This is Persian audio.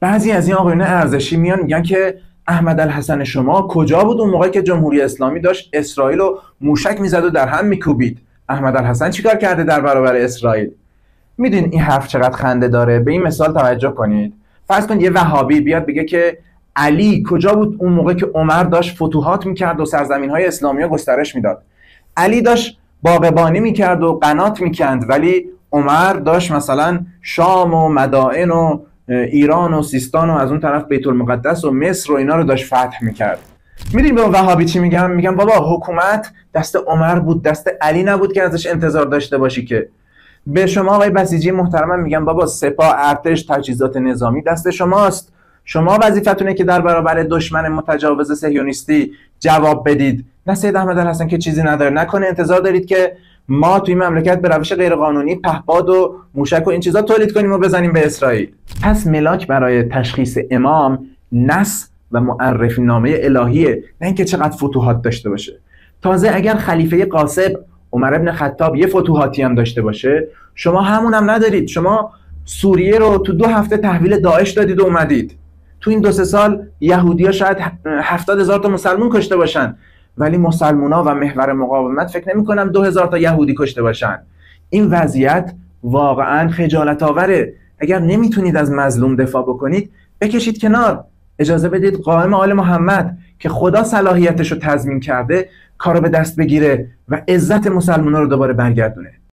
بعضی از این آقایون ارزشی میان میگن که احمد الحسن شما کجا بود اون موقع که جمهوری اسلامی داشت اسرائیل رو موشک میزد و در هم میکوبید؟ احمد الحسن چیکار کرده در برابر اسرائیل؟ میدین این حرف چقدر خنده داره؟ به این مثال توجه کنید. فرض کن یه وهابی بیاد بگه که علی کجا بود اون موقع که عمر داشت فتوحات میکرد و سرزمین‌های اسلامی رو گسترش میداد؟ علی داشت باغبانی میکرد و قنات میکند، ولی عمر داشت مثلا شام و مدائن و ایران و سیستان و از اون طرف بیت المقدس و مصر و اینا رو داشت فتح میکرد. میدونی به وهابی چی میگم؟ میگم بابا حکومت دست عمر بود، دست علی نبود که ازش انتظار داشته باشی که. به شما آقای بسیجی محترمم میگم بابا سپاه، ارتش، تجهیزات نظامی دست شماست. شما وظیفتونه که در برابر دشمن متجاوز صهیونیستی جواب بدید، نه سید احمد الحسن که چیزی نداره. نکنه انتظار دارید که ما توی مملکت به روش غیرقانونی پهپاد و موشک و این چیزا تولید کنیم و بزنیم به اسرائیل. پس ملاک برای تشخیص امام نص و معرفی نامه الهیه، نه اینکه چقدر فتوحات داشته باشه. تازه اگر خلیفه قاسم عمر ابن خطاب یه فتوحاتی هم داشته باشه، شما همون هم ندارید. شما سوریه رو تو 2 هفته تحویل داعش دادید و اومدید. تو این 2-3 سال یهودی‌ها شاید 70,000 تا مسلمون کشته باشن، ولی مسلمونا و محور مقاومت فکر نمی‌کنم 2000 تا یهودی کشته باشن. این وضعیت واقعا خجالت آوره. اگر نمیتونید از مظلوم دفاع بکنید، بکشید کنار. اجازه بدید قائم آل محمد که خدا صلاحیتش رو تضمین کرده کارو به دست بگیره و عزت مسلمان‌ها رو دوباره برگردونه.